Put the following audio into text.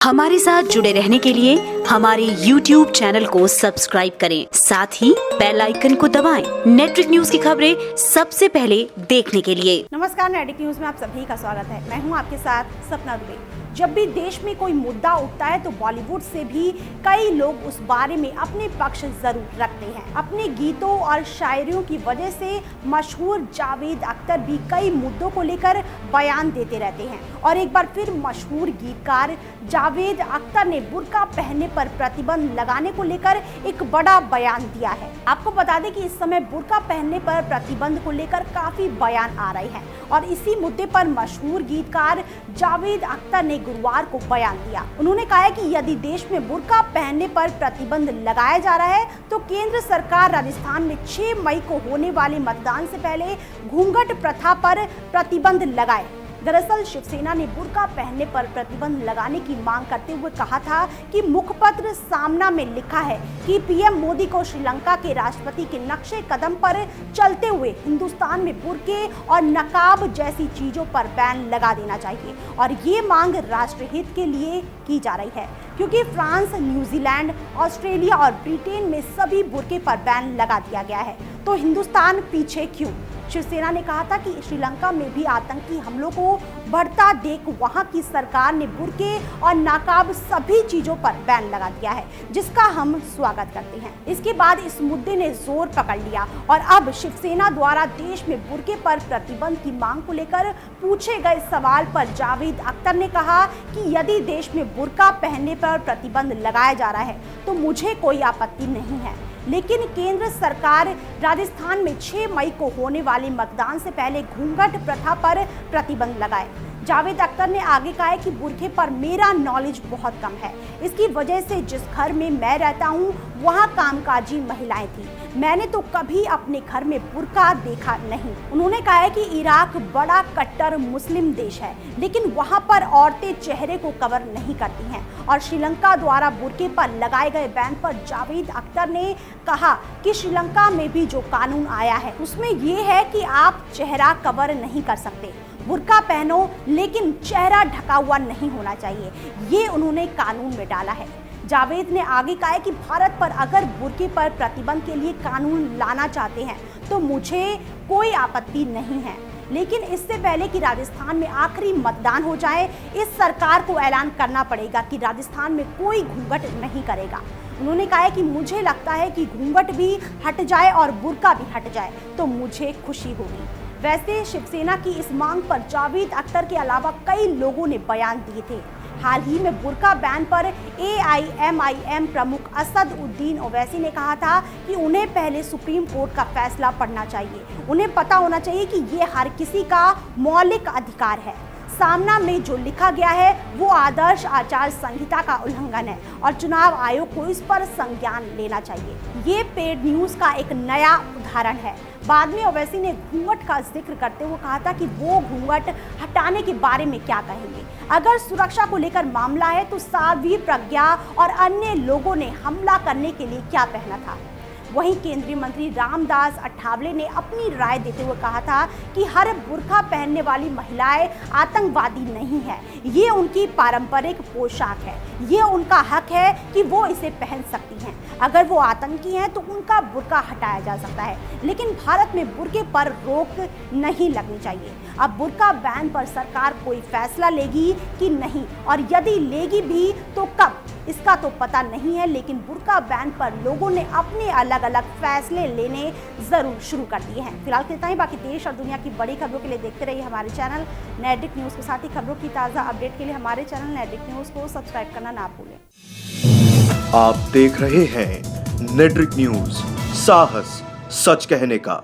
हमारे साथ जुड़े रहने के लिए हमारे YouTube चैनल को सब्सक्राइब करें, साथ ही बेल आइकन को दबाएं। नेट्रिक न्यूज की खबरें सबसे पहले देखने के लिए। नमस्कार, नेट्रिक न्यूज में आप सभी का स्वागत है। मैं हूं आपके साथ सपना दुबे। जब भी देश में कोई मुद्दा उठता है तो बॉलीवुड से भी कई लोग उस बारे में अपने पक्ष जरूर रखते हैं। अपने गीतों और शायरियों की वजह से मशहूर जावेद अख्तर भी कई मुद्दों को लेकर बयान देते रहते हैं और एक बार फिर मशहूर गीतकार जावेद अख्तर ने बुर्का पहनने पर प्रतिबंध लगाने को लेकर एक बड़ा बयान दिया है। आपको बता दें कि इस समय बुर्का पहनने पर प्रतिबंध को लेकर काफी बयान आ रहे हैं और इसी मुद्दे पर मशहूर गीतकार जावेद अख्तर ने गुरुवार को बयान दिया। उन्होंने कहा है कि यदि देश में बुर्का पहनने पर प्रतिबंध लगाया जा रहा है तो केंद्र सरकार राजस्थान में 6 मई को होने वाले मतदान से पहले घूंघट प्रथा पर प्रतिबंध लगाए। दरअसल शिवसेना ने बुर्का पहनने पर प्रतिबंध लगाने की मांग करते हुए कहा था कि मुखपत्र सामना में लिखा है कि पीएम मोदी को श्रीलंका के राष्ट्रपति के नक्शे कदम पर चलते हुए हिंदुस्तान में बुर्के और नकाब जैसी चीजों पर बैन लगा देना चाहिए और ये मांग राष्ट्रहित के लिए की जा रही है, क्योंकि फ्रांस, न्यूजीलैंड, ऑस्ट्रेलिया और ब्रिटेन में सभी बुर्के पर बैन लगा दिया गया है, तो हिंदुस्तान पीछे क्यों? शिवसेना ने कहा था कि श्रीलंका में भी आतंकी हमलों को बढ़ता देख वहां की सरकार ने बुर्के और नकाब सभी चीजों पर बैन लगा दिया है, जिसका हम स्वागत करते हैं। इसके बाद इस मुद्दे ने जोर पकड़ लिया और अब शिवसेना द्वारा देश में बुर्के पर प्रतिबंध की मांग को लेकर पूछे गए सवाल पर जावेद अख्तर ने कहा कि यदि देश में बुर्का पहनने पर प्रतिबंध लगाया जा रहा है तो मुझे कोई आपत्ति नहीं है, लेकिन केंद्र सरकार राजस्थान में 6 मई को होने वाले मतदान से पहले घूंघट प्रथा पर प्रतिबंध लगाए। जावेद अख्तर ने आगे कहा है कि बुर्के पर मेरा नॉलेज बहुत कम है। इसकी वजह से जिस घर में मैं रहता हूँ वहाँ कामकाजी महिलाएं थी, मैंने तो कभी अपने घर में बुर्का देखा नहीं। उन्होंने कहा है कि इराक बड़ा कट्टर मुस्लिम देश है, लेकिन वहाँ पर औरतें चेहरे को कवर नहीं करती हैं और श्रीलंका द्वारा बुर्के पर लगाए गए बैन पर जावेद अख्तर ने कहा कि श्रीलंका में भी जो कानून आया है उसमें ये है कि आप चेहरा कवर नहीं कर सकते, बुर्का पहनो लेकिन चेहरा ढका हुआ नहीं होना चाहिए, ये उन्होंने कानून में डाला है। जावेद ने आगे कहा है कि भारत पर अगर बुर्के पर प्रतिबंध के लिए कानून लाना चाहते हैं तो मुझे कोई आपत्ति नहीं है, लेकिन इससे पहले कि राजस्थान में आखिरी मतदान हो जाए इस सरकार को ऐलान करना पड़ेगा कि राजस्थान में कोई घूंघट नहीं करेगा। उन्होंने कहा है कि मुझे लगता है कि घूंघट भी हट जाए और बुर्का भी हट जाए तो मुझे खुशी होगी। वैसे शिवसेना की इस मांग पर जावेद अख्तर के अलावा कई लोगों ने बयान दिए थे। हाल ही में बुर्का बैन पर AIMIM प्रमुख असद उद्दीन ओवैसी ने कहा था कि उन्हें पहले सुप्रीम कोर्ट का फैसला पढ़ना चाहिए, उन्हें पता होना चाहिए कि ये हर किसी का मौलिक अधिकार है। सामना में जो लिखा गया है वो आदर्श आचार संहिता का उल्लंघन है और चुनाव आयोग को इस पर संज्ञान लेना चाहिए। ये पेड न्यूज का एक नया उदाहरण है। बाद में ओवैसी ने घूंघट का जिक्र करते हुए कहा था कि वो घूंघट हटाने के बारे में क्या कहेंगे। अगर सुरक्षा को लेकर मामला है तो साध्वी प्रज्ञा और अन्य लोगों ने हमला करने के लिए क्या पहना था। वहीं केंद्रीय मंत्री रामदास अठावले ने अपनी राय देते हुए कहा था कि हर बुर्का पहनने वाली महिलाएं आतंकवादी नहीं है, ये उनकी पारंपरिक पोशाक है, ये उनका हक है कि वो इसे पहन सकती हैं। अगर वो आतंकी हैं तो उनका बुर्का हटाया जा सकता है, लेकिन भारत में बुर्के पर रोक नहीं लगनी चाहिए। अब बुर्का बैन पर सरकार कोई फैसला लेगी कि नहीं और यदि लेगी भी तो कब, इसका तो पता नहीं है, लेकिन बुर्का बैन पर लोगों ने अपने अलग अलग फैसले लेने जरूर शुरू कर दिए हैं। फिलहाल इतना ही। बाकी देश और दुनिया की बड़ी खबरों के लिए देखते रहिए हमारे चैनल नेट्रिक न्यूज के साथ ही खबरों की ताज़ा अपडेट के लिए हमारे चैनल नेट्रिक न्यूज को सब्सक्राइब करना ना भूलें। आप देख रहे हैं नेट्रिक न्यूज, साहस सच कहने का।